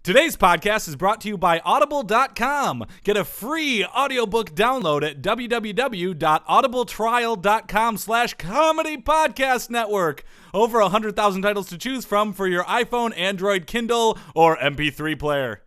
Today's podcast is brought to you by Audible.com. Get a free audiobook download at www.audibletrial.com/comedy podcast network. Over 100,000 titles to choose from for your iPhone, Android, Kindle, or MP3 player.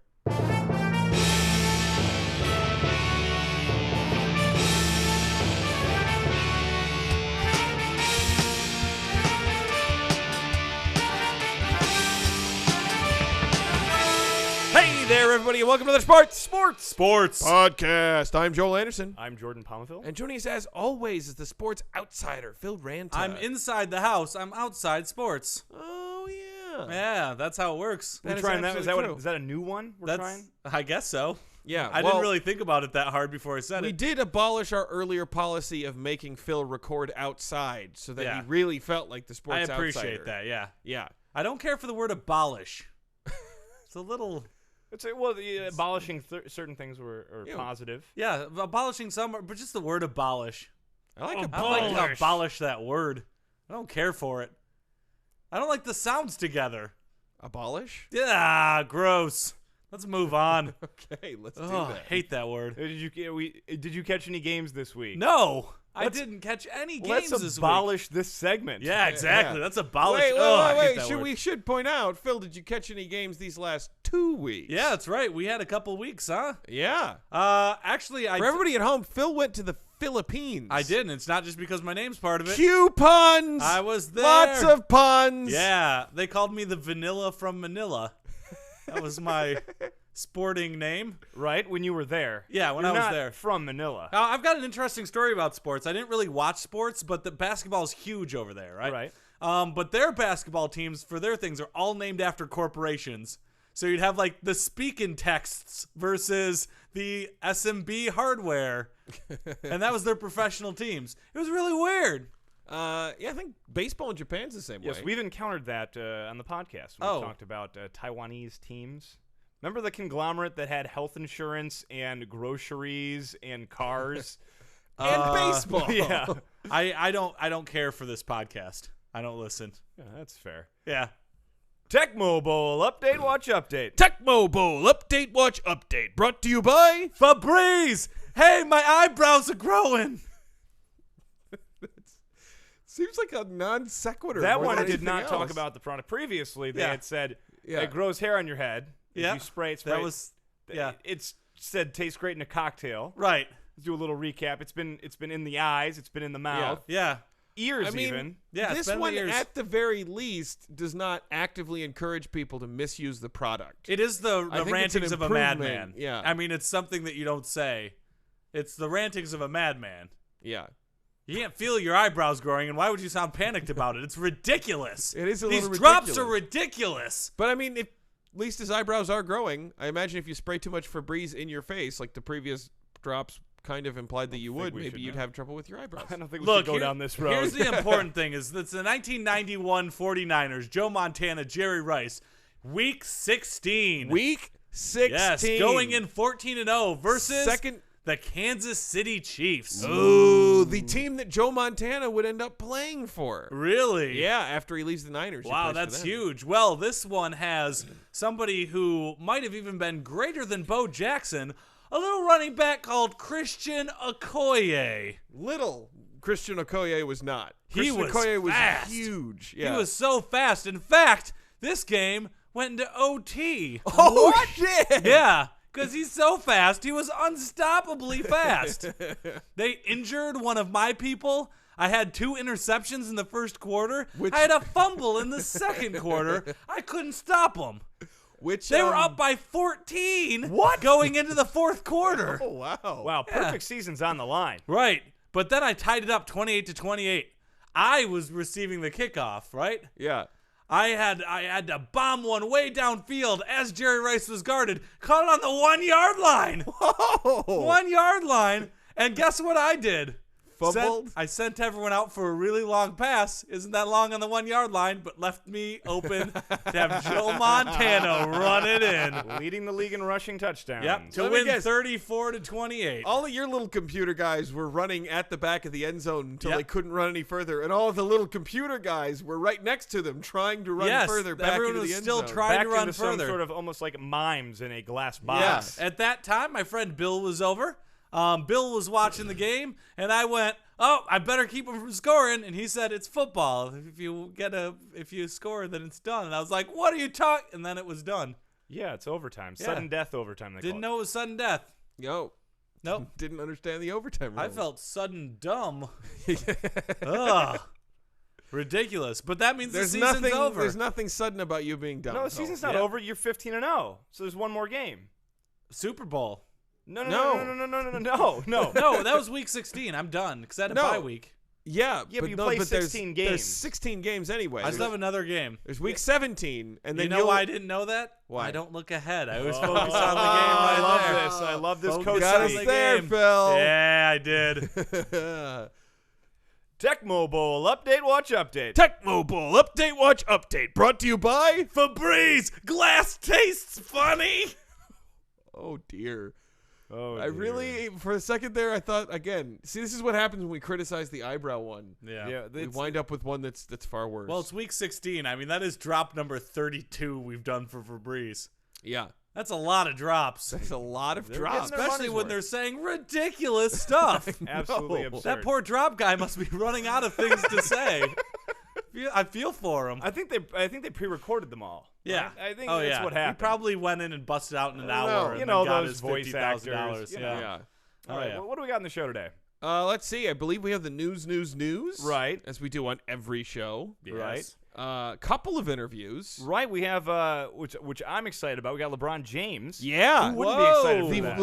Hey there, everybody, and welcome to the Sports Podcast. I'm Joel Anderson. I'm Jordan Pomaville. And joining us, as always, is the sports outsider, Phil Ranta. I'm inside the house. I'm outside sports. Oh, yeah. Yeah, that's how it works. We're trying that. Is that a new one we're trying? I guess so. Yeah. I didn't really think about it that hard before I said we it. We did abolish our earlier policy of making Phil record outside so that he really felt like the sports outsider. I appreciate that, yeah. Yeah. I don't care for the word abolish. It's a little... abolishing certain things were positive. Yeah, abolishing some, but just the word abolish. I like abolish. I like to abolish that word. I don't care for it. I don't like the sounds together. Abolish? Yeah, gross. Let's move on. Okay, let's do I that. hate that word. Did you catch any games this week? No, I didn't catch any games this week. Let's abolish this segment. Yeah, exactly. Let's abolish. Wait. We should point out, Phil, did you catch any games these last 2 weeks? Yeah, that's right. We had a couple weeks, huh? Yeah. Actually, for everybody at home, Phil went to the Philippines. I did, and it's not just because my name's part of it. Cue puns! I was there. Lots of puns! Yeah, they called me the Vanilla from Manila. That was my sporting name. Right, when you were there. Yeah, when I was there. From Manila. Now, I've got an interesting story about sports. I didn't really watch sports, but the basketball is huge over there, right? Right. But their basketball teams, for their things, are all named after corporations. So you'd have, like, the Speakin' Texts versus the SMB Hardware. And that was their professional teams. It was really weird. I think baseball in Japan's the same way. Yes, we've encountered that on the podcast. We talked about Taiwanese teams. Remember the conglomerate that had health insurance and groceries and cars and baseball? Yeah, I don't care for this podcast. I don't listen. Yeah, that's fair. Yeah. Tech Mobile update, watch update. Tech Mobile update, watch update. Brought to you by Febreze. Hey, my eyebrows are growing. Seems like a non sequitur. That one did not talk about the product. Previously, they had said it grows hair on your head. Yeah, you spray it. That was It's said tastes great in a cocktail. Right. Let's do a little recap. It's been in the eyes. It's been in the mouth. Yeah. Ears even. Yeah. This one, at the very least, does not actively encourage people to misuse the product. It is the rantings of a madman. Yeah. I mean, it's something that you don't say. It's the rantings of a madman. Yeah. You can't feel your eyebrows growing, and why would you sound panicked about it? It's ridiculous. It is a These little drops are ridiculous. But I mean, at least his eyebrows are growing. I imagine if you spray too much Febreze in your face, like the previous drops kind of implied that you would, maybe you'd have trouble with your eyebrows. I don't think we should go down this road. Here's the important thing is that's the 1991 49ers, Joe Montana, Jerry Rice, Week 16. Week 16. Yes, going in 14-0 versus the Kansas City Chiefs. Ooh, the team that Joe Montana would end up playing for. Really? Yeah, after he leaves the Niners. Wow, that's huge. Well, this one has somebody who might have even been greater than Bo Jackson, a little running back called Christian Okoye. Little. Christian Okoye was not. Christian Okoye was fast. Huge. Yeah. He was so fast. In fact, this game went into OT. Oh, what? Shit! Yeah. Because he's so fast, he was unstoppably fast. They injured one of my people. I had 2 interceptions in the first quarter. I had a fumble in the second quarter. I couldn't stop them. They were up by 14 going into the fourth quarter. Oh, wow. Wow, perfect season's on the line. Right. But then I tied it up 28-28. I was receiving the kickoff, right? Yeah. I had to bomb one way downfield as Jerry Rice was guarded. Caught it on the 1 yard line. Whoa. 1 yard line. And guess what I did? Fumbled? I sent everyone out for a really long pass. Isn't that long on the 1 yard line, but left me open to have Joe Montana run it in. Leading the league in rushing touchdowns. Yep, to Let me win guess. 34-28. All of your little computer guys were running at the back of the end zone until Yep. they couldn't run any further, and all of the little computer guys were right next to them trying to run further back everyone into was the end still zone. trying Back to run into further. some sort of almost like mimes in a glass box. Yes. At that time, my friend Bill was over. Bill was watching the game, and I went, "Oh, I better keep him from scoring." And he said, "It's football. If you score, then it's done." And I was like, "What are you talking?" And then it was done. Yeah, it's overtime. Yeah. Sudden death overtime. They Didn't call know it was sudden death. Yo, Nope. didn't understand the overtime I rules. felt sudden dumb. Ugh. Ridiculous. But that means the season's over. There's nothing sudden about you being dumb. it. No, the season's not Yeah. over. You're 15-0, so there's one more game. Super Bowl. No. No, that was week 16. I'm done because I had a No. bye week. Yeah, Yeah, but you no, play but 16 There's games. 16 games anyway. I still have another game. There's week 17, and then You know why I didn't know that? Why? I don't look ahead. I always focus on the game right I love there. this. I love this Focus coach. got on us the there, game. Phil. Yeah, I did. Tecmo Bowl update. Watch update. Tecmo Bowl update, watch update, brought to you by. Febreze, glass tastes funny. Oh dear. Oh, I really, for a second there, I thought again. See, this is what happens when we criticize the eyebrow one. Yeah, We wind up with one that's far worse. Well, it's week 16. I mean, that is drop number 32 we've done for Febreze. yeah, That's a lot of drops. that's a lot of They're drops. getting their Especially money's when worth. they're saying ridiculous stuff. absolutely No. absurd. That poor drop guy must be running out of things to say. I feel for him. I think they pre-recorded them all. Yeah. right? I think oh, that's yeah. what happened. He probably went in and busted out in an I hour. don't know. And You know, then got those his voice $50,000. actors, you know. Yeah. All Oh, right. yeah. Well, what do we got in the show today? Let's see. I believe we have the news. Right. As we do on every show. Yes. Right. Couple of interviews. Right. We have which I'm excited about. We got LeBron James. Yeah. Who wouldn't be excited for the that?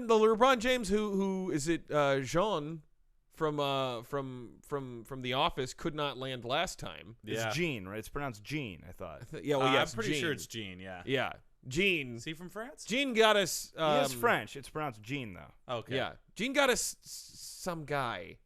the LeBron James who is it? Jean from The Office could not land last time. Yeah. It's Gene, right? It's pronounced Gene, I thought. Yeah. Well, yes. I'm pretty Gene. sure it's Gene, yeah. Yeah. Gene. Is he from France? Gene got us. He is French. It's pronounced Gene, though. Okay. Yeah. Gene got us some guy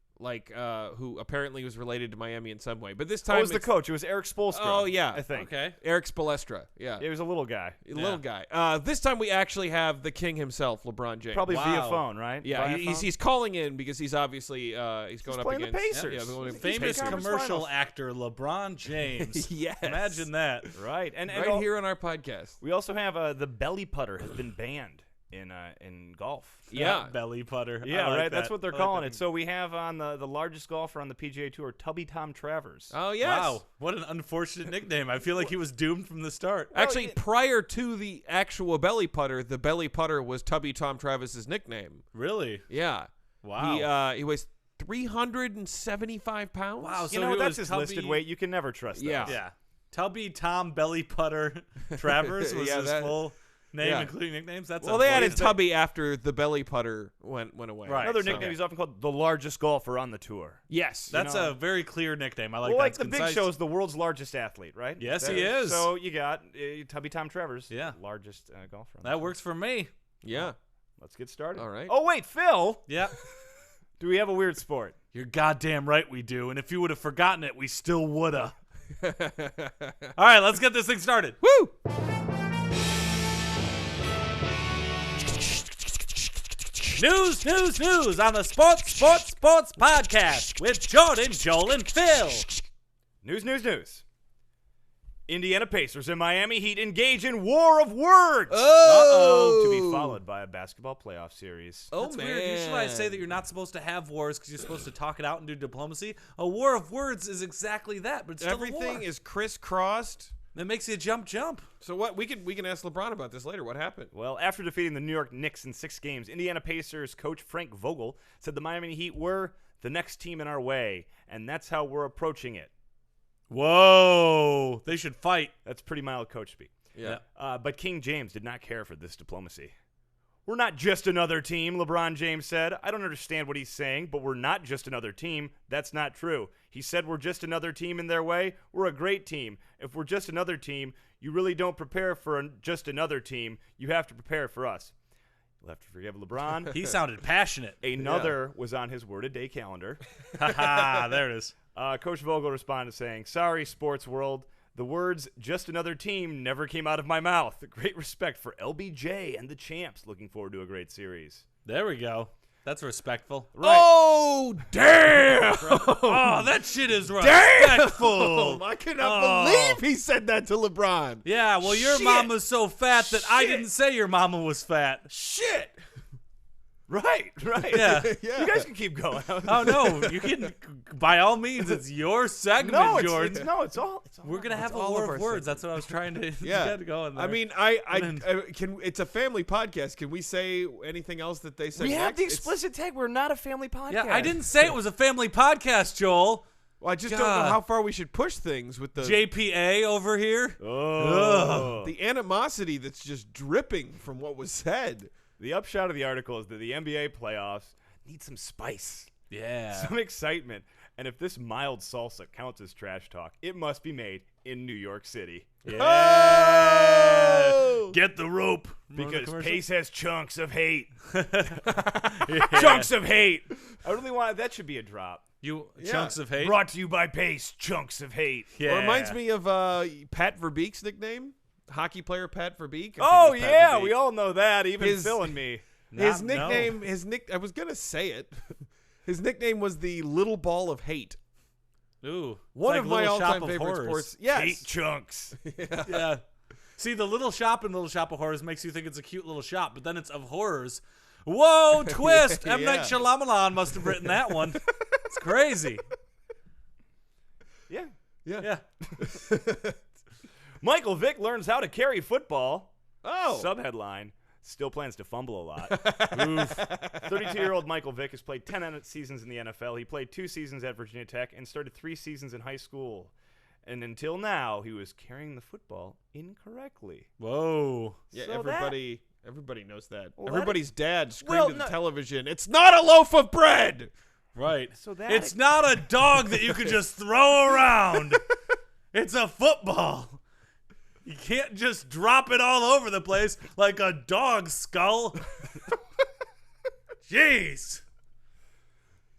who apparently was related to Miami in some way, but this time Oh, it was the it's- coach. It was Eric Spoelstra. Oh, yeah. I think. Okay. Eric Spoelstra. Yeah. He was a little guy. Little guy. This time we actually have the king himself, LeBron James. Probably via Wow. phone, right? Yeah, Via he's phone? calling in because he's obviously he's going up playing the against Pacers. Yeah, going He's against Famous the Pacers. commercial Finals. actor LeBron James. Yes. Imagine that. right. And right al- here on our podcast. we also have the belly putter has been banned in golf. Yeah. Belly putter. Yeah, I like right. That's that. what they're I like calling that. it. So we have on the largest golfer on the PGA Tour, Tubby Tom Travers. Oh yes. Wow. What an unfortunate nickname. I feel like he was doomed from the start. Actually, yeah. prior to the actual belly putter, the belly putter was Tubby Tom Travis's nickname. Really? Yeah. Wow. He weighs 375 pounds. Wow. you So know it that's was his Tubby- listed weight. You can never trust that. Yeah. Yeah. Tubby Tom Belly Putter Travers was Yeah, his that- full name, yeah. including nicknames. That's Well, they added unfortunate. Tubby after the belly putter went away. Right. Another So- nickname he's often called the largest golfer on the tour. Yes. That's know. a very clear nickname. I like Well, that. like It's the Big concise. Show is the world's largest athlete, right? Yes, he is. So you got Tubby Tom Travers, Yeah. largest golfer. on the That tour. works for me. yeah. Let's get started. All right. Oh wait, Phil, Yep. do we have a weird sport? You're goddamn right we do. And if you would have forgotten it, we still woulda. All right, let's get this thing started. Woo! News on the Sports podcast with Jordan, Joel, and Phil. News. Indiana Pacers and Miami Heat engage in war of words. Oh! To be followed by a basketball playoff series. Oh, That's man. weird. Usually I say that you're not supposed to have wars because you're supposed to talk it out and do diplomacy. A war of words is exactly that, but it's still a Everything war. is crisscrossed. That makes you jump. So what we can ask LeBron about this later. What happened? Well, after defeating the New York Knicks in 6 games, Indiana Pacers coach Frank Vogel said the Miami Heat were the next team in our way, and that's how we're approaching it. Whoa. They should fight. That's pretty mild coach speak. Yeah. But King James did not care for this diplomacy. We're not just another team, LeBron James said. I don't understand what he's saying, but we're not just another team. That's not true. He said we're just another team in their way. We're a great team. If we're just another team, you really don't prepare for just another team. You have to prepare for us. You'll have to forgive LeBron. He sounded passionate. Another was on his word-a-day calendar. Haha, there it is. Coach Vogel responded saying, "Sorry, sports world. The words, just another team, never came out of my mouth. Great respect for LBJ and the champs. Looking forward to a great series." There we go. That's respectful. Right. Oh, damn! Oh, that shit is respectful. I cannot believe he said that to LeBron. Yeah, well, your Shit. mama's so fat that I Shit. didn't say your mama was fat. Shit! Right. Yeah. Yeah. You guys can keep going. Oh, no. You can, by all means, it's your segment, No, Jordan. it's all. We're going to have a all war of of our words. That's what I was trying to get going there. I mean, I can. It's a family podcast. Can we say anything else that they said? We have next? the explicit tag. We're not a family podcast. yeah, I didn't say it was a family podcast, Joel. Well, I just don't know God. how far we should push things with the JPA over here. Oh. the animosity that's just dripping from what was said. The upshot of the article is that the NBA playoffs need some spice, Yeah. some excitement, and if this mild salsa counts as trash talk, it must be made in New York City. Yeah. Oh! Get the rope. Because Pace has chunks of hate. Yeah. Chunks of hate. I really want that should be a drop. Chunks of hate. Brought to you by Pace. Chunks of hate. Yeah. It reminds me of Pat Verbeek's nickname, hockey player Pat Verbeek. Oh yeah, we all know that. Even Phil and me. His nickname, I was gonna say it. His nickname was the Little Ball of Hate. Ooh. One It's of like my Little Shop all-time of favorite Horrors. sports. Yes. Hate chunks. Yeah. See, the Little Shop in Little Shop of Horrors makes you think it's a cute little shop, but then it's of horrors. Whoa, twist! M. Night Shyamalan must have written that one. It's crazy. Yeah. Yeah. Michael Vick learns how to carry football. Oh. Subheadline: Still plans to fumble a lot. 32-year-old Michael Vick has played 10 seasons in the NFL. He played 2 seasons at Virginia Tech and started 3 seasons in high school. And until now, he was carrying the football incorrectly. Whoa. Yeah, So everybody knows that. Well, Everybody's dad screamed at no- the television, "It's not a loaf of bread!" Right. So that it's not a dog that you could just throw around. It's a football. You can't just drop it all over the place like a dog skull. Jeez.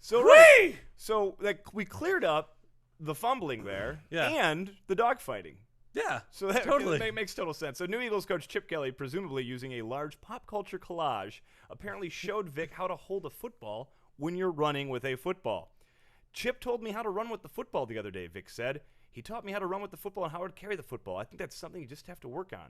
So like we cleared up the fumbling there and the dog fighting. Yeah. So that totally makes total sense. So New Eagles coach Chip Kelly, presumably using a large pop culture collage, apparently showed Vic how to hold a football when you're running with a football. Chip told me how to run with the football the other day, Vic said. He taught me how to run with the football and how to carry the football. I think that's something you just have to work on.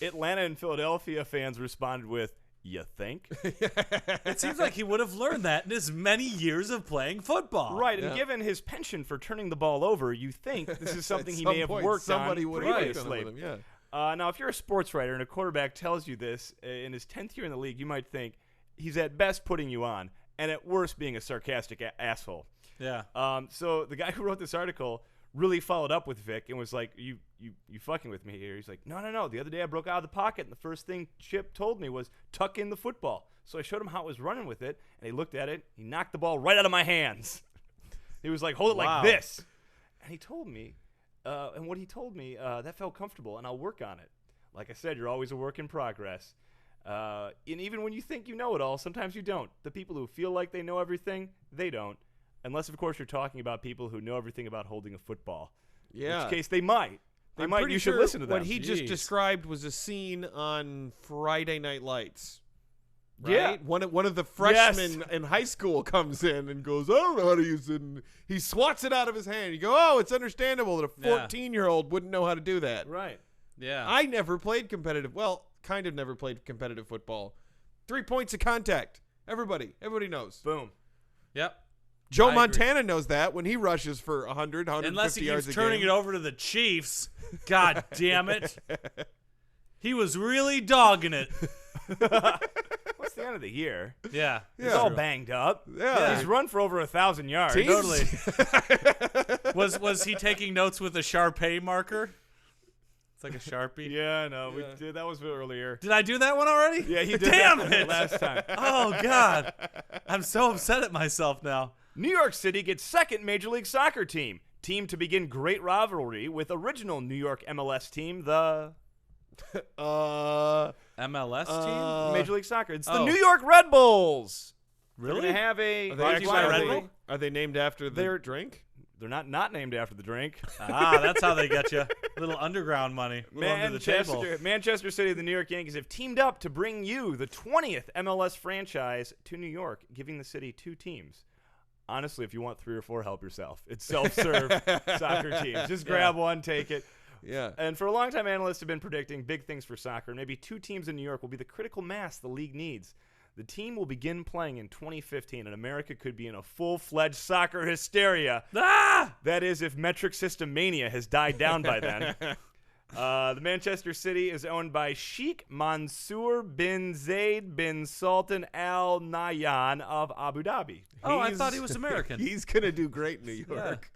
Atlanta and Philadelphia fans responded with, "You think?" It seems like he would have learned that in his many years of playing football. Right, and given his penchant for turning the ball over, you think this is something he may have worked somebody on would have previously. worked on it with him, yeah. Now, if you're a sports writer and a quarterback tells you this in his 10th year in the league, you might think he's at best putting you on, and at worst being a sarcastic asshole. Yeah. So the guy who wrote this article really followed up with Vic and was like, you fucking with me here. He's like, no. The other day I broke out of the pocket, and the first thing Chip told me was tuck in the football. So I showed him how it was running with it, and he looked at it. He knocked the ball right out of my hands. He was like, hold it like this. And he told me, and what he told me, that felt comfortable, and I'll work on it. Like I said, you're always a work in progress. And even when you think you know it all, sometimes you don't. The people who feel like they know everything, they don't. Unless, of course, you're talking about people who know everything about holding a football. Yeah. In which case, they might. I'm pretty You should sure listen to them. What he just described was a scene on Friday Night Lights. Right? Yeah. One of the freshmen in high school comes in and goes, "I don't know how to use it." And he swats it out of his hand. You go, "Oh, it's understandable that a 14-year-old wouldn't know how to do that." Right. Yeah. I never played competitive. Well, kind of never played competitive football. 3 points of contact. Everybody knows. Boom. Yep. Joe I Montana knows that when he rushes for 100, 150 Unless he yards keeps a game. turning it over to the Chiefs. God damn it. He was really dogging it. What's the end of the year? Yeah. He's all banged up. Yeah. He's run for over 1,000 yards. Teams- Totally. Was he taking notes with a Sharpay marker? It's like a Sharpie. Yeah, no, we did. That was earlier. Did I do that one already? Yeah, he did Damn that it. last time. Oh, God. I'm so upset at myself now. New York City gets second Major League Soccer team to begin great rivalry with original New York MLS team, the MLS team? Major League Soccer. It's the New York Red Bulls. Really? They're gonna have Are they, Brought to you by Red Bull? are they named after their drink? They're not named after the drink. That's how they get you. Little underground money. Under the table. Manchester City and the New York Yankees have teamed up to bring you the 20th MLS franchise to New York, giving the city 2 teams. Honestly, if you want 3 or 4, help yourself. It's self-serve soccer teams. Just grab one, take it. Yeah. And for a long time, analysts have been predicting big things for soccer. Maybe 2 teams in New York will be the critical mass the league needs. The team will begin playing in 2015, and America could be in a full-fledged soccer hysteria. That is, if metric system mania has died down by then. The Manchester City is owned by Sheikh Mansour bin Zayed bin Sultan Al Nahyan of Abu Dhabi. I thought he was American. He's going to do great in New York.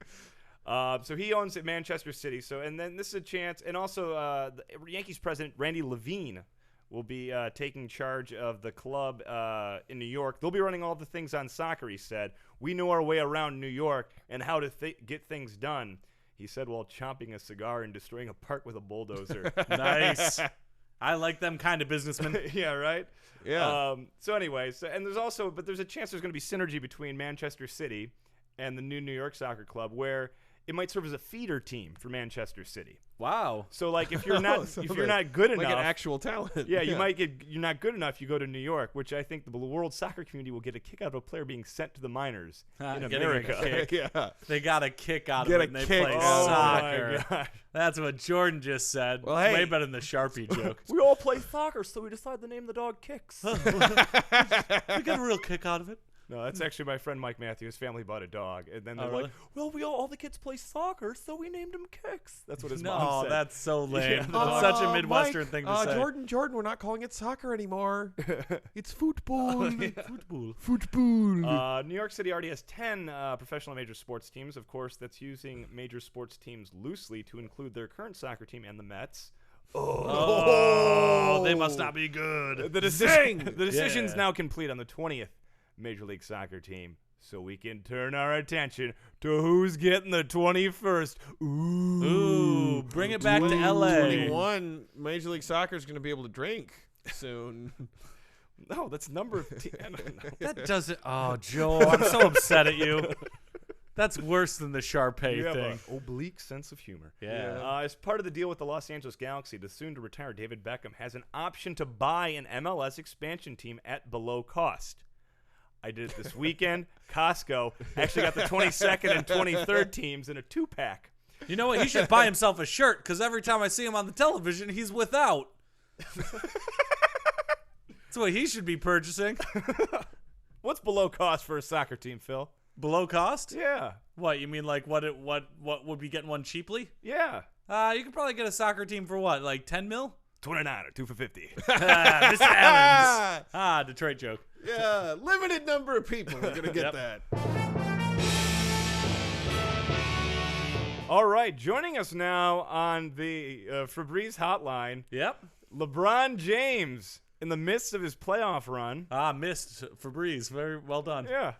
So he owns Manchester City. And then this is a chance. And also, the Yankees president, Randy Levine, will be taking charge of the club in New York. They'll be running all the things on soccer, he said. We know our way around New York and how to get things done, he said, while chomping a cigar and destroying a park with a bulldozer. Nice. I like them kind of businessmen. Yeah, right? Yeah. So anyway, and there's a chance there's going to be synergy between Manchester City and the new New York Soccer Club, where it might serve as a feeder team for Manchester City. Wow. So like if you're not good enough, like an actual talent. you're not good enough, you go to New York, which I think the world soccer community will get a kick out of a player being sent to the minors in America. Yeah. They got a kick out Get of a it and they kick play out of it. soccer. Oh my gosh. That's what Jordan just said. Well, hey. Way better than the Sharpie joke. We all play soccer, so we decided to name the dog Kicks. We got a real kick out of it. No, that's actually my friend Mike Matthews. His family bought a dog, and then they're really? like, "Well, all the kids play soccer, so we named him Kicks." That's what his No, mom said. that's so lame. Yeah. That's such a Midwestern Mike, thing to say. Jordan, we're not calling it soccer anymore. It's football. Football. Football. New York City already has 10 professional major sports teams. Of course, that's using major sports teams loosely to include their current soccer team and the Mets. Oh, they must not be good. The decision's now complete on the 20th Major League Soccer team, so we can turn our attention to who's getting the 21st. Ooh, bring it back to L.A. 21. Major League Soccer is going to be able to drink soon. No, that's number of teams. That doesn't. Oh, Joel, I'm so upset at you. That's worse than the Sharpay You have thing. an oblique sense of humor. Yeah. As part of the deal with the Los Angeles Galaxy, the soon-to-retire David Beckham has an option to buy an MLS expansion team at below cost. I did it this weekend. Costco actually got the 22nd and 23rd teams in a 2-pack. You know what? He should buy himself a shirt because every time I see him on the television, he's without. That's what he should be purchasing. What's below cost for a soccer team, Phil? Below cost? Yeah. What, you mean like what would be getting one cheaply? Yeah. You could probably get a soccer team for what, like 10 mil? 29 or 2 for 50. Mr. Allen's. Detroit joke. Yeah, limited number of people are going to get that. All right, joining us now on the Febreze hotline, Yep. LeBron James in the midst of his playoff run. Missed Febreze. Very well done. Yeah.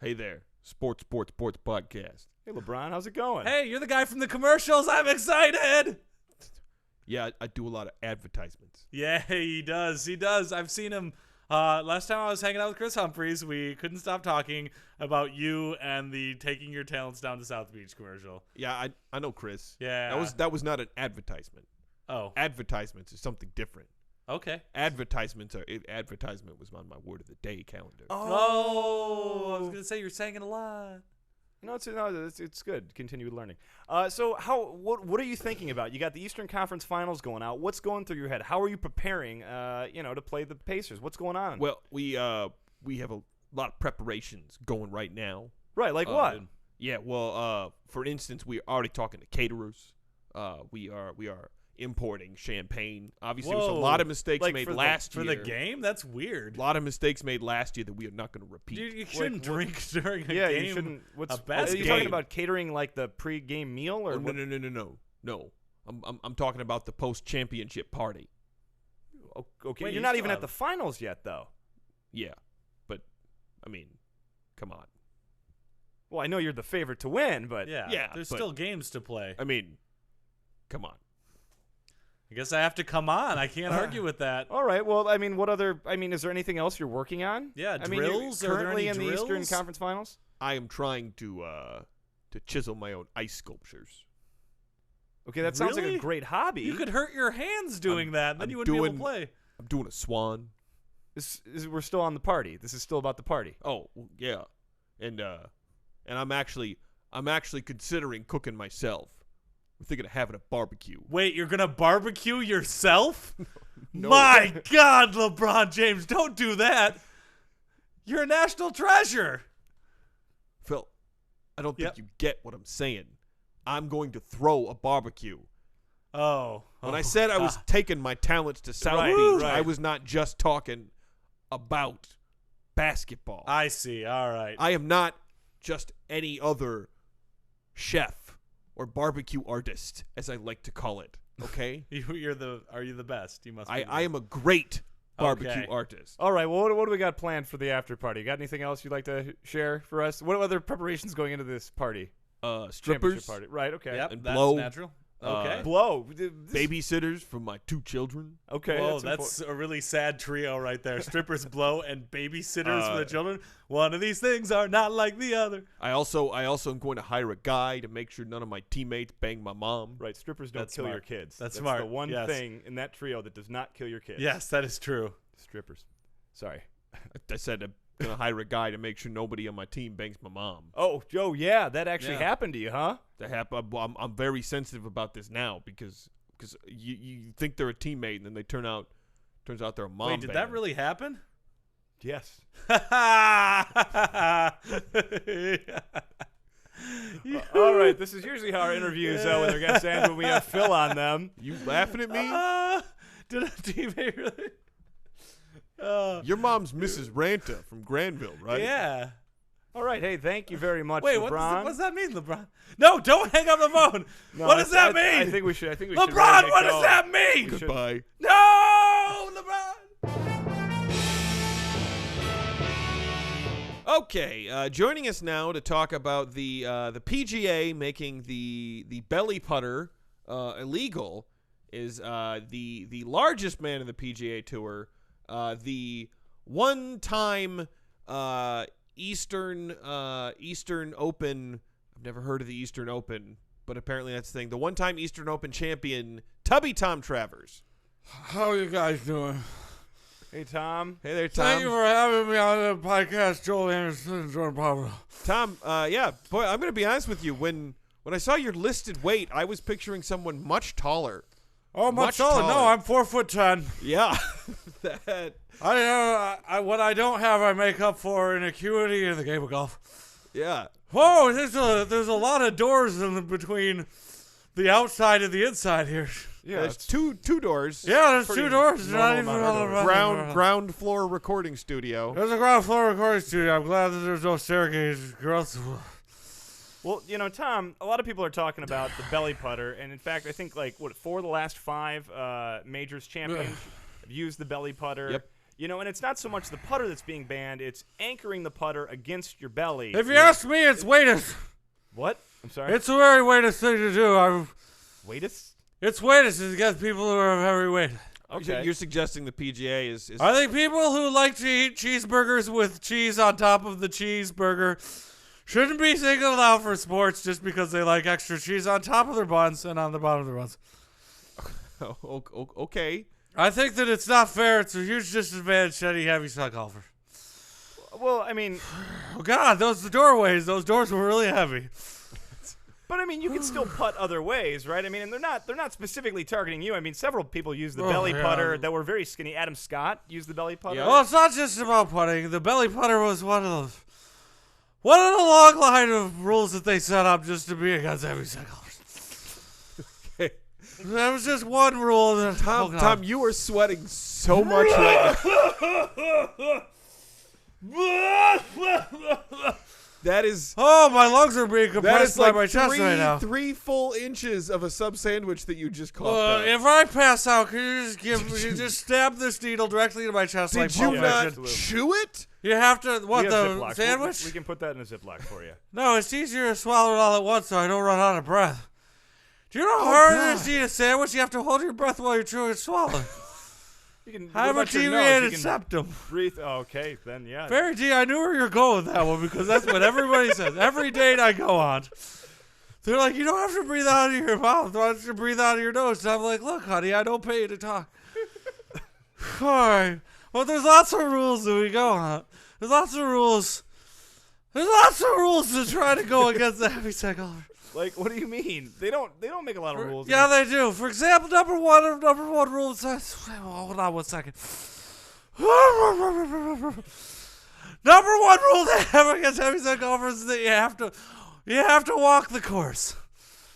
Hey there, Sports Podcast. Hey, LeBron, how's it going? Hey, you're the guy from the commercials. I'm excited. Yeah, I do a lot of advertisements. Yeah, he does. He does. I've seen him. Last time I was hanging out with Chris Humphreys, we couldn't stop talking about you and the Taking Your Talents Down to South Beach commercial. Yeah, I know Chris. Yeah. That was not an advertisement. Oh. Advertisements is something different. Okay. Advertisement was on my word of the day calendar. Oh, I was gonna say you're saying it a lot. No, it's good. Continue learning. So what are you thinking about? You got the Eastern Conference Finals going out. What's going through your head? How are you preparing? To play the Pacers. What's going on? Well, we have a lot of preparations going right now. Right, like what? Yeah, well, for instance, we're already talking to caterers. We are importing champagne. Obviously, there was a lot of mistakes made last year. For the game? That's weird. A lot of mistakes made last year that we are not going to repeat. Dude, you shouldn't drink during a game. Yeah, you shouldn't. Are you talking about catering like the pre-game meal or No. I'm talking about the post-championship party. Okay, Wait, you're not even at the finals yet, though. Yeah, but I mean, come on. Well, I know you're the favorite to win, but Yeah, there's still games to play. I mean, come on. I guess I have to come on. I can't argue with that. All right. Well, I mean, what other? I mean, is there anything else you're working on? Yeah, I mean, drills. you're Are there currently any in the Eastern drills? Conference Finals. I am trying to chisel my own ice sculptures. Okay, that sounds like Really? a great hobby. You could hurt your hands doing that, and then you wouldn't be able to play. I'm doing a swan. We're still on the party. This is still about the party. Oh, well, yeah. And I'm actually considering cooking myself. I'm thinking of having a barbecue. Wait, you're gonna barbecue yourself? No. My God, LeBron James, don't do that. You're a national treasure. Phil, I don't think you get what I'm saying. I'm going to throw a barbecue. Oh. When I said I was taking my talents to South Right, Beach, right. I was not just talking about basketball. I see. All right. I am not just any other chef or barbecue artist, as I like to call it. Okay? Are you the best? You must be. I am a great barbecue Okay. artist. All right. Well, what do we got planned for the after party? Got anything else you'd like to share for us? What other preparations going into this party? Strippers, Championship party. Right. Okay. Yep, and that's blow. natural. Okay. Blow. babysitters for my 2 children. Okay. Whoa, that's that's a really sad trio right there. Strippers, blow, and babysitters for the children. One of these things are not like the other. I also am going to hire a guy to make sure none of my teammates bang my mom. right. Strippers don't That's kill smart. your kids. That's the smart. one Yes. thing in that trio that does not kill your kids. Yes, that is true. Strippers. Sorry. I said I'm going to hire a guy to make sure nobody on my team bangs my mom. Oh, Joe. Yeah, that actually Yeah. happened to you, huh? That happened. I'm very sensitive about this now because you think they're a teammate and then turns out they're a mom. Wait, did that banger. really happen? Yes. All right. This is usually how our interviews with our guests end when we have Phil on them. You laughing at me? Did a teammate really? Your mom's Mrs. Ranta from Granville, right? Yeah. All right. Hey, thank you very much, Wait, LeBron. what does that mean, LeBron? No, don't hang up the phone. No, what does that I mean? think we should. LeBron, let it what go. does that mean? Goodbye. No, LeBron. Okay, joining us now to talk about the PGA making the belly putter illegal is the largest man in the PGA Tour, the one-time Eastern Open. I've never heard of the Eastern Open, but apparently that's the thing. The one-time Eastern Open champion, Tubby Tom Travers. How you guys doing? Hey, Tom. Hey there, Tom. Thank you for having me on the podcast, Joel Anderson and Jordan Pablo. Tom, yeah, boy, I'm going to be honest with you. When I saw your listed weight, I was picturing someone much taller. Oh, Much much taller. taller. No, I'm 4'10". Yeah. that. I what I don't have, I make up for in acuity in the game of golf. Yeah. Whoa, there's a lot of doors in between the outside and the inside here. Yeah, There's two doors. Yeah, there's Pretty 2 doors. There's not normal even amount of all doors. around. Ground floor recording studio. There's a ground floor recording studio. I'm glad that there's no staircase. Girls. Well, Tom, a lot of people are talking about the belly putter, and in fact, I think 4 of the last 5 majors champions have used the belly putter. Yep. And it's not so much the putter that's being banned; it's anchoring the putter against your belly. If you ask me, it's weighted. What? I'm sorry. It's a very weighted thing to do. Weightus? It's weighted against people who are very weighted. Okay. You're suggesting the PGA is I think people who like to eat cheeseburgers with cheese on top of the cheeseburger shouldn't be singled out for sports just because they like extra cheese on top of their buns and on the bottom of their buns. okay. I think that it's not fair. It's a huge disadvantage to any heavy-set golfer. Well, I mean, Oh, God, those doors were really heavy. but I mean, you can still putt other ways, right? I mean, and they're not specifically targeting you. I mean, several people use the belly yeah. putter that were very skinny. Adam Scott used the belly putter. Well, it's not just about putting. The belly putter was one of the long line of rules that they set up just to be against heavy-set golfers. That was just one rule. That, Tom, you are sweating so much right now. That is Oh, my lungs are being that compressed is by like my chest right now. 3 full inches of a sub sandwich that you just coughed up. If I pass out, can you just stab this needle directly into my chest? Did like you Pulp not Fiction? chew it? You have to what We the have Ziplocs. sandwich? We can put that in a Ziploc for you. No, it's easier to swallow it all at once so I don't run out of breath. Do you know how hard it is to eat a sandwich? You have to hold your breath while you're chewing and swallowing. You can. I have a deviated septum. Breathe. Oh, okay, then yeah. Very D, I knew where you're going with that one because that's what everybody says. Every date I go on. They're like, you don't have to breathe out of your mouth. Why don't you breathe out of your nose? And I'm like, look, honey, I don't pay you to talk. All right. Well, there's lots of rules that we go on. There's lots of rules. There's lots of rules to try to go against the heavy-set golfer. Like, what do you mean? They don't make a lot of rules. Yeah, they do. For example, number one rule says, hold on 1 second. Number one rule they have against heavy-set golfers is that you have to walk the course.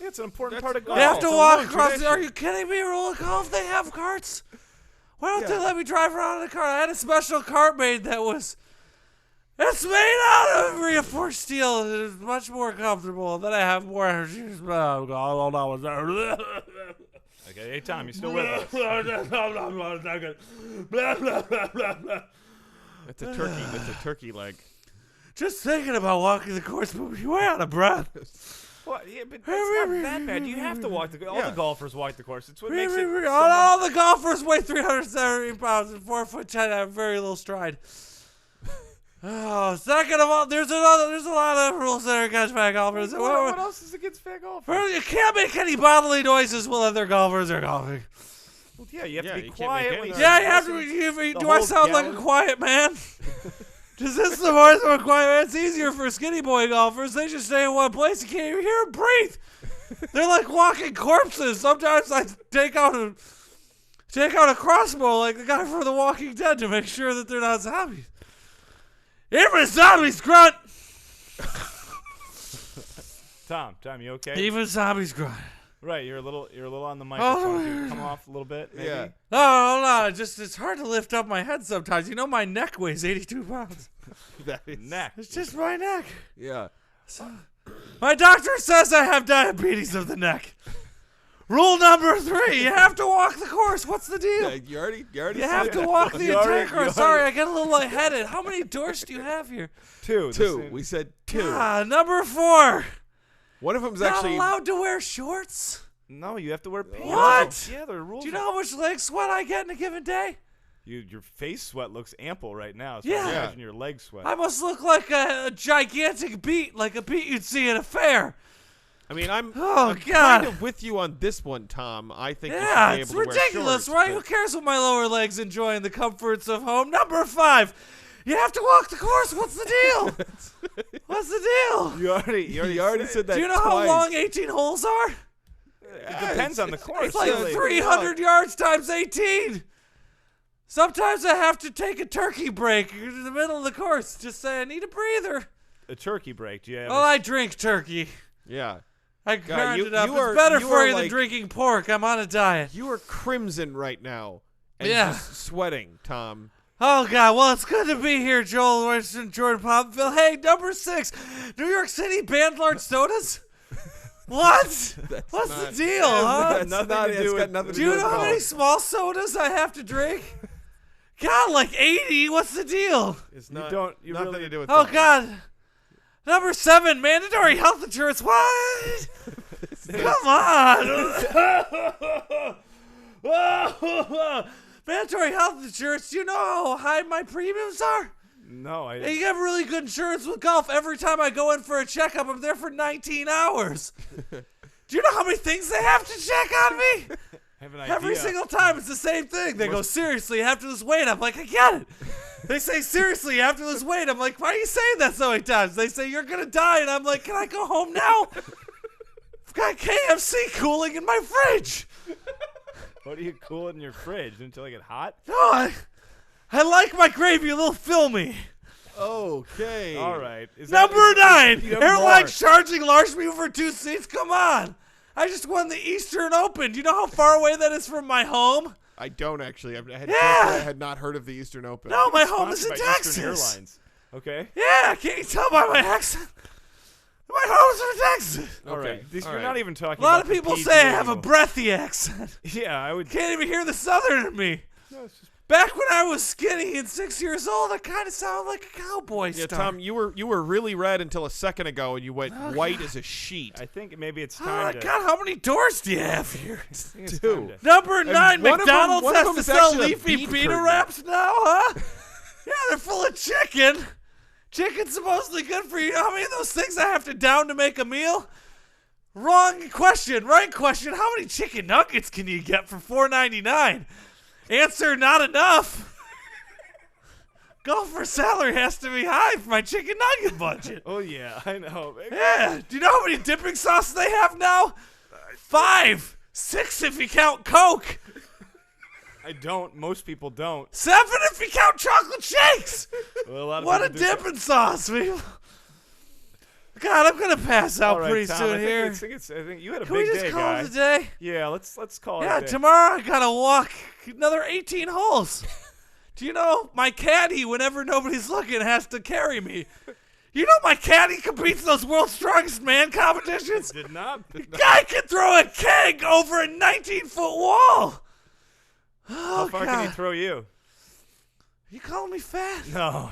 Yeah, it's an important part of golf. You have to walk across. tradition. Are you kidding me? Roller golf? They have carts. Why don't they let me drive around in a cart? I had a special cart made that was. It's made out of reinforced steel. It is much more comfortable. Then I have more energy. Hold on. Okay, hey Tom, you still with us? That's a turkey. That's a turkey leg. Just thinking about walking the course, but you're way out of breath. Well, yeah, but it's not that bad. You have to walk the. All the golfers walk the course. It's what makes it. All the golfers weigh 370 pounds and 4'10" have very little stride. Oh, second of all, there's a lot of rules that are against fat golfers. What else is against fat golfers? You can't make any bodily noises while other golfers are golfing. Well, yeah, you have to be you can't quiet. make When any you Yeah, you have to. Do I whole sound like a gallon? quiet man? Is this the voice of a quiet man? It's easier for skinny boy golfers. They just stay in one place. You can't even hear them breathe. They're like walking corpses. Sometimes I take out a crossbow like the guy from The Walking Dead to make sure that they're not zombies. Even zombies grunt. Tom, you okay? Even zombies grunt. Right, you're a little on the microphone. Can you come off a little bit, maybe? Yeah. No. It's hard to lift up my head sometimes. You know my neck weighs 82 pounds. That is, Neck. It's just my neck. yeah. My doctor says I have diabetes of the neck. Rule number 3: you have to walk the course. What's the deal? Yeah, you already You have to walk the entire course. Sorry, I get a little lightheaded. How many doors do you have here? Two. Two. We said two. Number 4. One of them's Not actually. allowed to wear shorts. No, you have to wear pants. What? Yeah, there are rules. Do you know how much leg sweat I get in a given day? Your face sweat looks ample right now. So Yeah. imagine your leg sweat. I must look like a gigantic beet, like a beet you'd see at a fair. I mean, I'm God. kind of with you on this one, Tom. I think Yeah, you it's should be able to ridiculous, wear shorts, right? Who cares what my lower legs enjoying the comforts of home? Number 5. You have to walk the course. What's the deal? What's the deal? You already said that Do you know twice. how long 18 holes are? It depends on the course. It's like really. 300 yards times 18. Sometimes I have to take a turkey break in the middle of the course. Just say I need a breather. A turkey break. Do you have Well, I drink turkey. Yeah. I God, grind it up. you are- It's better you for are you than like- drinking pork. I'm on a diet. You are crimson right now. And Yeah. just sweating, Tom. Oh, God. Well, it's good to be here, Joel Winston, Jordan Pomaville. Hey, number 6. New York City banned large sodas? What? What's the not- deal, huh? That's nothing not, to it's do got with- nothing to Do do you with know how golf. many small sodas I have to drink? God, like 80? What's the deal? It's You not, don't- you nothing really- to do with Oh, golf. God. Number 7, mandatory health insurance. What? Come on. Mandatory health insurance. Do you know how high my premiums are? No, I. You have really good insurance with golf. Every time I go in for a checkup, I'm there for 19 hours. Do you know how many things they have to check on me? have an idea. Every single time, it's the same thing. They go, seriously, you have to lose weight. I'm like, I get it. They say, seriously, you have to lose weight. I'm like, why are you saying that so many times? They say, you're going to die. And I'm like, can I go home now? I've got KFC cooling in my fridge. What do you cool it in your fridge until it get hot? No, I like my gravy a little filmy. Okay. All right. Number 9, you have airlines charging large people for 2 seats. Come on. I just won the Eastern Open. Do you know how far away that is from my home? I don't actually. I had not heard of the Eastern Open. No, my home is in Sponsored by Texas. Eastern Airlines. Okay. Yeah, can't you tell by my accent? My home's in Texas. All right. Okay, These, all you're right. not even talking. A lot about of people the say I PGA have a though. breathy accent. Yeah, I would. Can't even hear the Southern in me. No, it's just Back when I was skinny and 6 years old, I kind of sounded like a cowboy Yeah, star. Tom, you were really red until a second ago, and you went white as a sheet. I think maybe it's Oh, time to. God, how many doors do you have here? I think it's Two. time to- Number 9, one of them- McDonald's one of has them to is sell actually a leafy beet pita curtain. wraps now, huh? Yeah, they're full of chicken. Chicken's supposedly good for you. You know how many of those things I have to down to make a meal? Wrong question. Right question. How many chicken nuggets can you get for $4.99? Answer, not enough. Golfer salary has to be high for my chicken nugget budget. Oh yeah, I know. Yeah. Do you know how many dipping sauces they have now? 5. 6 if you count Coke. I don't. Most people don't. 7 if you count chocolate shakes. Well, a lot of What a people do. dipping sauce, people. God, I'm gonna pass out All right, pretty Tom, soon I think here. I think you had a Can we big just day, call guy. it a day? Yeah, let's call Yeah, it a day. tomorrow I gotta walk another 18 holes. Do you know my caddy, whenever nobody's looking, has to carry me? You know my caddy competes in those World's Strongest Man competitions? Did not. Guy can throw a keg over a 19-foot wall. Oh, How far God. can he throw you? You calling me fat? No,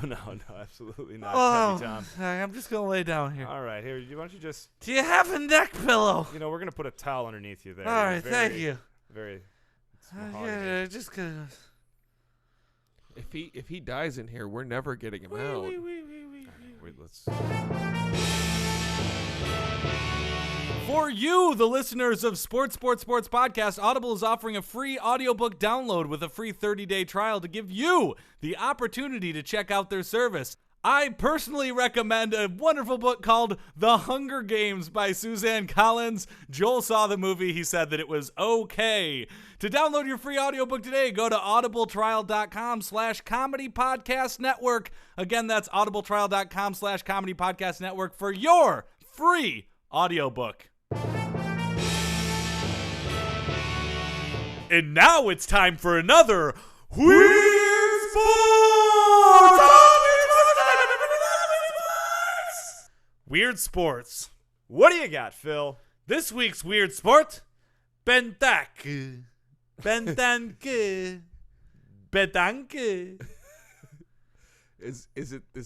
absolutely not. Oh, Heavy Tom. I'm just gonna lay down here. All right, here. Why don't you just? Do you have a neck pillow? We're gonna put a towel underneath you there. All right, thank you. Very. it's mahogany. Yeah, just gonna. If he dies in here, we're never getting him out. Wait, let's. For you, the listeners of Sports Podcast, Audible is offering a free audiobook download with a free 30-day trial to give you the opportunity to check out their service. I personally recommend a wonderful book called The Hunger Games by Suzanne Collins. Joel saw the movie. He said that it was okay. To download your free audiobook today, go to audibletrial.com/comedy podcast network. Again, that's audibletrial.com/comedy podcast network for your free audiobook. And now it's time for another Weird Sports! Weird Sports. What do you got, Phil? This week's Weird Sport, Pentaque. Pentaque. Pentaque. Is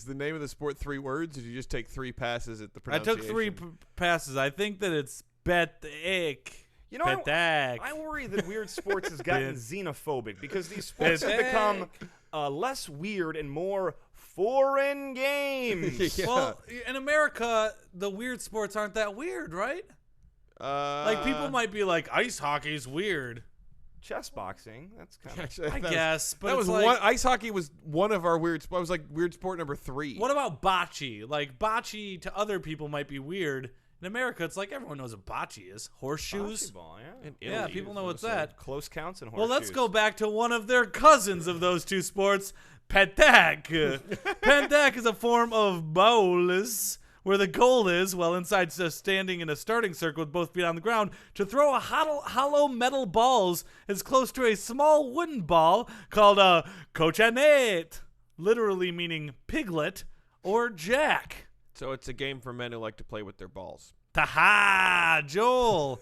the name of the sport 3 words, or did you just take 3 passes at the I pronunciation? took 3 passes. I think that it's Pentaque. I worry that weird sports has gotten xenophobic because these sports have become less weird and more foreign games. Yeah. Well, in America, the weird sports aren't that weird, right? Like, people might be like, ice hockey's weird. Chess boxing, that's kind of. Actually, I that guess, but that it's was like, one. Ice hockey was one of our weird. It was like weird sport number 3. what about bocce? Like, bocce to other people might be weird. In America, it's like everyone knows what bocce is. Horseshoes. Basketball, yeah. In Yeah, Italy, people it know was what's also- that. Close counts and Well, horseshoes. let's go back to one of their cousins of those two sports, Pentaque. Pentaque is a form of bowls where the goal is, while inside standing in a starting circle with both feet on the ground, to throw a hollow metal balls as close to a small wooden ball called a cochonnet, literally meaning piglet or jack. So it's a game for men who like to play with their balls. Ta-ha, Joel.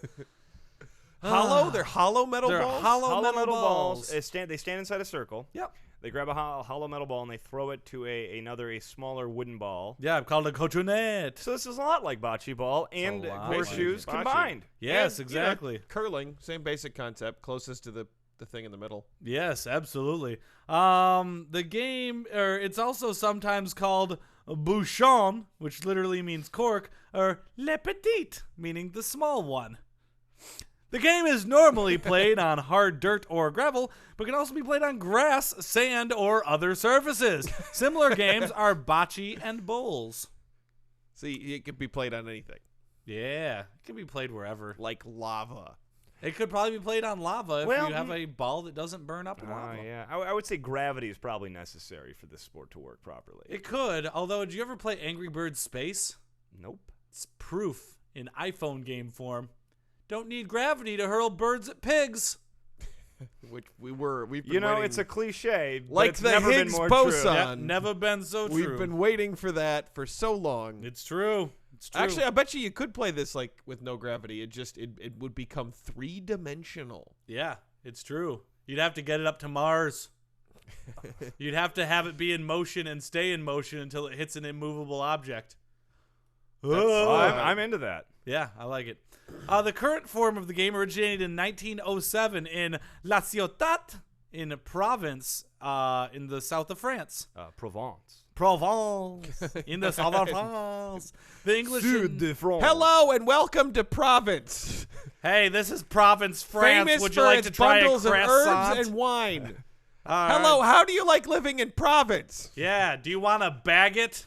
Hollow? They're hollow metal They're balls? hollow metal balls. They stand inside a circle. Yep. They grab a hollow metal ball and they throw it to a smaller wooden ball. Yeah, I've called it a cochonnet. So this is a lot like bocce ball and a lot horseshoes like bocce. combined. Yes, And, you know, exactly. curling, same basic concept, closest to the thing in the middle. Yes, absolutely. The game, or it's also sometimes called bouchon, which literally means cork, or le petit, meaning the small one. The game is normally played on hard dirt or gravel, but can also be played on grass, sand, or other surfaces. Similar games are bocce and bowls. See, it could be played on anything, Yeah, it can be played wherever. like lava. It could probably be played on lava if Well, you have a ball that doesn't burn up in Oh, lava. yeah. I would say gravity is probably necessary for this sport to work properly. It could, although, did you ever play Angry Birds Space? Nope. It's proof in iPhone game form. Don't need gravity to hurl birds at pigs. Which we've been You know, waiting, it's a cliche, but like it's the never Higgs been more boson. Yep, never been so true. We've been waiting for that for so long. It's true. It's true. Actually, I bet you could play this like with no gravity. It would become 3-dimensional. yeah, it's true. You'd have to get it up to Mars. You'd have to have it be in motion and stay in motion until it hits an immovable object. I'm into that. Yeah, I like it. The current form of the game originated in 1907 in La Ciotat, in province in the south of France. Provence. Provence, in the south of France. The English. Hello and welcome to Province. Hey, this is Provence, France. Famous Would for you like its to try a bundles of croissant? herbs and wine. All Hello, right. how do you like living in Province? Yeah, do you want to bag it?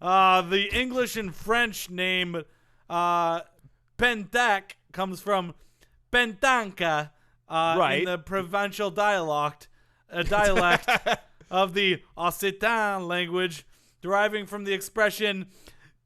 The English and French name Pentaque comes from Pentaque in the provincial dialect of the Occitan language, deriving from the expression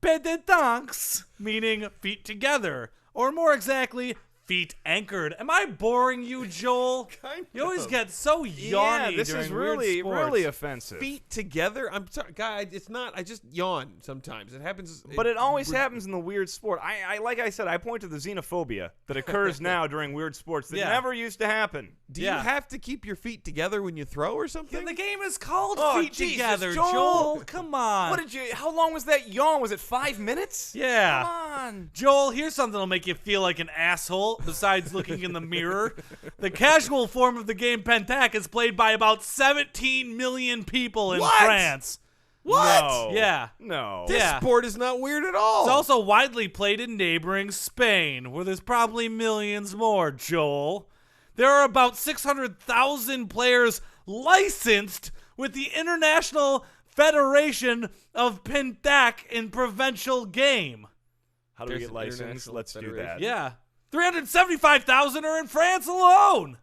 pédétanques, meaning feet together, or more exactly, feet anchored. Am I boring you, Joel? Kind You always of. get so yawny. this during is weird really, sports. really offensive. Feet together? I'm sorry, guy. It's not. I just yawn sometimes. It happens. But it always happens in the weird sport. I like I said, I point to the xenophobia that occurs now during weird sports that Yeah. never used to happen. Do you Yeah. have to keep your feet together when you throw or something? Yeah, the game is called Oh, Feet Jesus, Together, Joel. Joel. Come on. What did you? How long was that yawn? Was it 5 minutes? Yeah. Come on. Joel, here's something that'll make you feel like an asshole besides looking in the mirror. The casual form of the game Pentaque is played by about 17 million people in What? France. What? No. Yeah. No. This Yeah. sport is not weird at all. It's also widely played in neighboring Spain, where there's probably millions more, Joel. There are about 600,000 players licensed with the International Federation of Pentaque in provincial game. How do we There's get an licensed? international Let's do federation. that. Yeah. 375,000 are in France alone.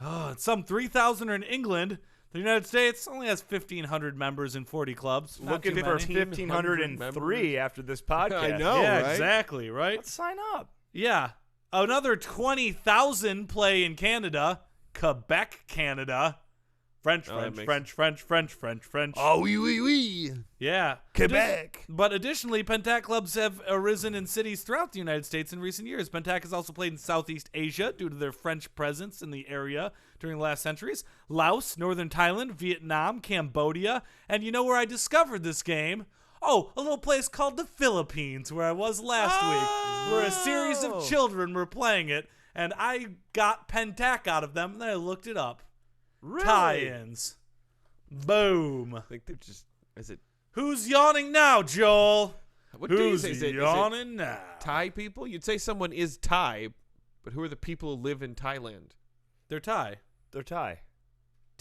Oh, and some 3,000 are in England. The United States only has 1,500 members in 40 clubs. Not Looking too for many. 1,503 after this podcast. I know, Yeah, right? exactly, right? Let's sign up. Yeah. Another 20,000 play in Canada. Quebec, Canada. French. Oh, oui, oui, oui. Yeah. Quebec. But additionally, Pentaque clubs have arisen in cities throughout the United States in recent years. Pentaque has also played in Southeast Asia due to their French presence in the area during the last centuries. Laos, northern Thailand, Vietnam, Cambodia. And you know where I discovered this game? Oh, a little place called the Philippines, where I was last week, where a series of children were playing it, and I got Pentaque out of them, and then I looked it up. Really? Tie-ins. Boom. I think they're just. Is it? Who's yawning now, Joel? What do you Who's say? Is it yawning now? Thai people? You'd say someone is Thai, but who are the people who live in Thailand? They're Thai. They're Thai.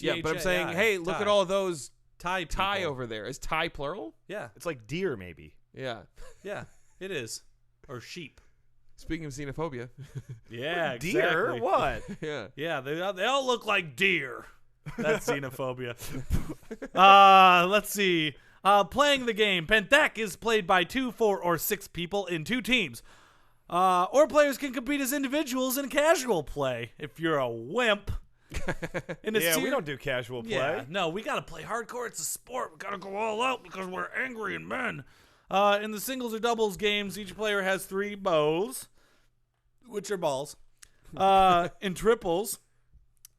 Yeah, but I'm saying, hey, look at all those Thai people. Thai over there. Is Thai plural? Yeah, It's like deer, maybe. Yeah. yeah, it is. Or sheep. Speaking of xenophobia. Yeah, exactly. Deer? What? Yeah. Yeah, they all look like deer. That's xenophobia. Let's see. Playing the game, Pentaque is played by 2, 4, or 6 people in 2 teams. Or players can compete as individuals in casual play. If you're a wimp. In a Yeah, we don't do casual play. Yeah, no, we gotta play hardcore. It's a sport. We gotta go all out because we're angry and men. In the singles or doubles games, each player has 3 bows, which are balls. In triples,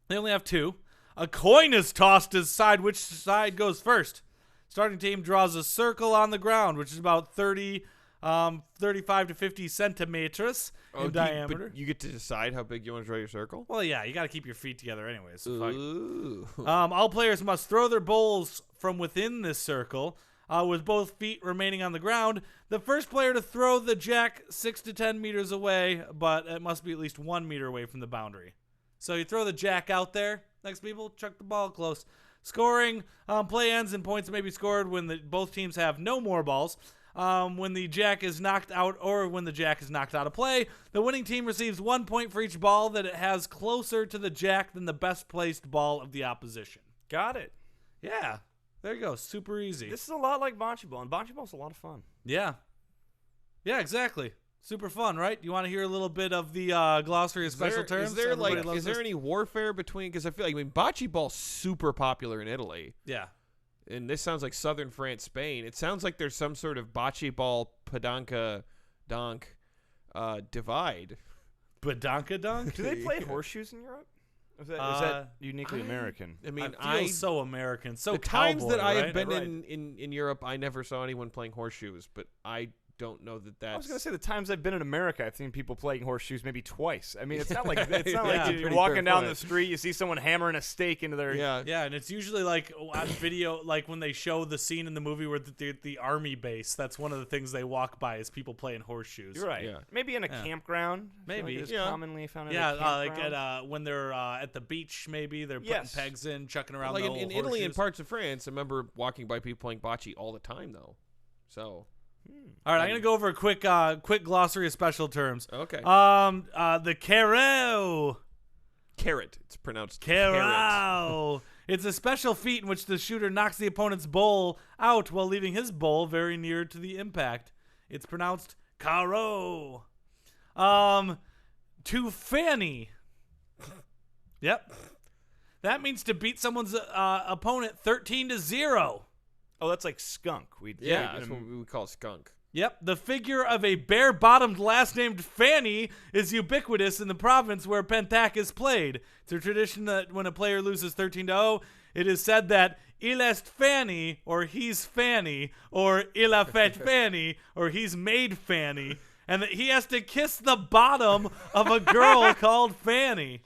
they only have 2. A coin is tossed to decide which side goes first. Starting team draws a circle on the ground, which is about 35 to 50 centimeters in diameter. But you get to decide how big you want to draw your circle? Well, yeah, you got to keep your feet together anyways. So fuck. Ooh. All players must throw their bowls from within this circle, with both feet remaining on the ground. The first player to throw the jack 6 to 10 meters away, but it must be at least 1 meter away from the boundary. So you throw the jack out there. Next people, chuck the ball close. Scoring, play ends and points may be scored when both teams have no more balls. When the jack is knocked out or when the jack is knocked out of play, the winning team receives 1 point for each ball that it has closer to the jack than the best placed ball of the opposition. Got it. Yeah, there you go. Super easy. This is a lot like bocce ball, and bocce ball's a lot of fun. Yeah. Yeah, exactly. Super fun, right? You want to hear a little bit of the glossary of special terms? Is there Everybody loves is there this? any warfare between? Because I feel like bocce ball's super popular in Italy, Yeah. and this sounds like southern France, Spain. It sounds like there's some sort of bocce ball pedanka donk divide. Badonka dunk? Do they play horseshoes in Europe? Is that uniquely American? I mean, I feel so American, so the times cowboy, that I have right? been in Europe, I never saw anyone playing horseshoes, but I don't know that that's... I was gonna say the times I've been in America, I've seen people playing horseshoes maybe twice. I mean, it's not like Yeah, you're pretty walking fair down point. the street, you see someone hammering a stake into their. Yeah, and it's usually like on video, like when they show the scene in the movie where the army base. That's one of the things they walk by is people playing horseshoes. You're right. Yeah. Maybe in a campground. I feel like Maybe. it's Yeah. commonly found. Yeah, at a like campground. when they're at the beach, maybe they're putting Yes. pegs in, chucking around Like the in old Italy and horseshoes. parts of France, I remember walking by people playing bocce all the time, though. So... All right, I'm gonna go over a quick glossary of special terms. Okay. The careo. Carrot. It's pronounced carrot. Carao. It's a special feat in which the shooter knocks the opponent's bowl out while leaving his bowl very near to the impact. It's pronounced caro. To fanny. Yep. That means to beat someone's opponent 13-0. Oh, that's like skunk. Yeah, that's what we would call skunk. Yep, the figure of a bare-bottomed lass named Fanny is ubiquitous in the province where Pentaque is played. It's a tradition that when a player loses 13-0, it is said that il est Fanny, or he's Fanny, or il a fait Fanny, or he's made Fanny, and that he has to kiss the bottom of a girl called Fanny.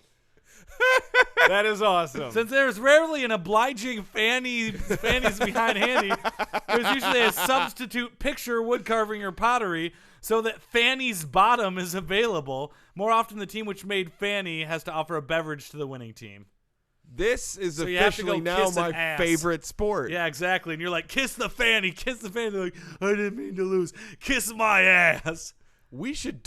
That is awesome. Since there's rarely an obliging fanny's behind handy, there's usually a substitute picture, wood carving, or pottery so that Fanny's bottom is available. More often, the team which made Fanny has to offer a beverage to the winning team. This is So you have to officially go now kiss an my ass. favorite sport. Yeah, exactly. And you're like, kiss the Fanny, kiss the Fanny. They're like, I didn't mean to lose. Kiss my ass. We should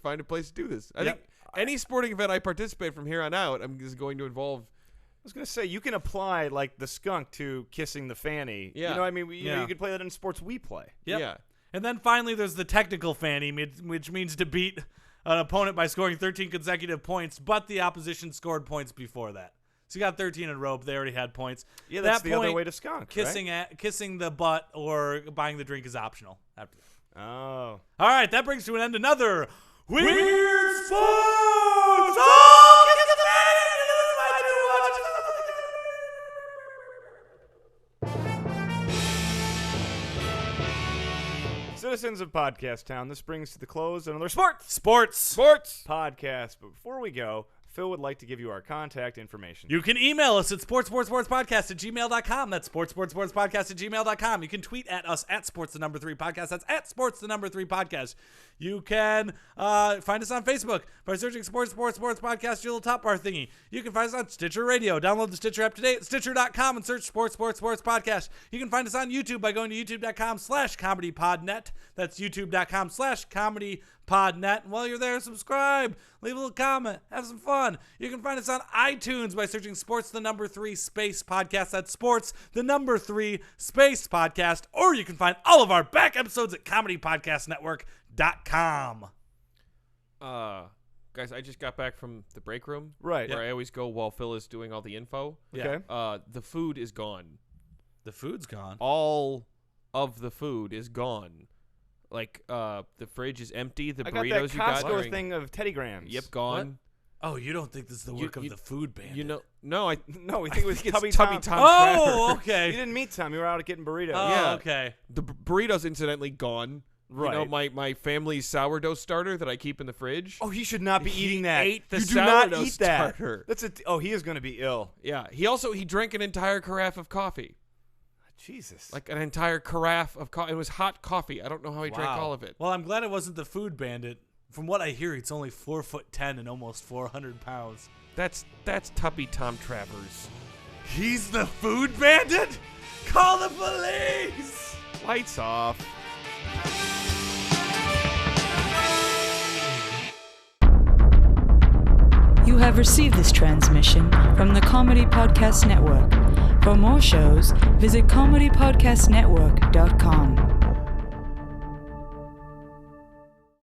find a place to do this. I Yep. think any sporting event I participate from here on out, I'm just going to involve. I was gonna say you can apply like the skunk to kissing the fanny. Yeah. You know, what I mean, Yeah. you can play that in sports we play. Yep. Yeah. And then finally, there's the technical Fanny, which means to beat an opponent by scoring 13 consecutive points, but the opposition scored points before that. So you got 13 in a row. They already had points. Yeah, that's that the other point, way to skunk. Kissing the butt or buying the drink is optional. After that. Oh. All right, that brings to an end another Weird Sports! Citizens of Podcast Town, this brings to the close another sports podcast. But before we go, Phil would like to give you our contact information. You can email us at sportspodcast@gmail.com. That's sportspodcast@gmail.com. You can tweet at us at sports3podcast. That's at sports3podcast. You can find us on Facebook by searching Sports Podcast, your little top bar thingy. You can find us on Stitcher Radio. Download the Stitcher app today at Stitcher.com and search Sports Podcast. You can find us on YouTube by going to youtube.com/comedypodnet. That's youtube.com/comedypodnet. And while you're there, subscribe, leave a little comment, have some fun. You can find us on iTunes by searching Sports 3 Space Podcast. That's Sports 3 Space Podcast. Or you can find all of our back episodes at comedypodcastnetwork.com. Guys, I just got back from the break room. Right. Where I always go while Phil is doing all the info. Okay. The food is gone. The food's gone. All of the food is gone. Like, the fridge is empty. The I got burritos that you got Costco during... thing of Teddy Grahams. Yep, gone. Oh, you don't think this is the work of the food bandit? You know, no, I No, we think it was think Tubby it's Tubby Tom. Tom Oh, Trapper. okay. You didn't meet Tom. You were out getting burritos. Oh, Yeah. okay. The burritos, incidentally, gone. Right. You know, my family's sourdough starter that I keep in the fridge. Oh, he should not be He eating that. ate the you do not sourdough eat that. starter. That's he is going to be ill. Yeah. He drank an entire carafe of coffee. Jesus. Like an entire carafe of coffee. It was hot coffee. I don't know how he drank all of it. Well, I'm glad it wasn't the food bandit. From what I hear, it's only 4'10" and almost 400 pounds. That's Tubby Tom Travers. He's the food bandit? Call the police! Lights off. You have received this transmission from the Comedy Podcast Network. For more shows, visit comedypodcastnetwork.com.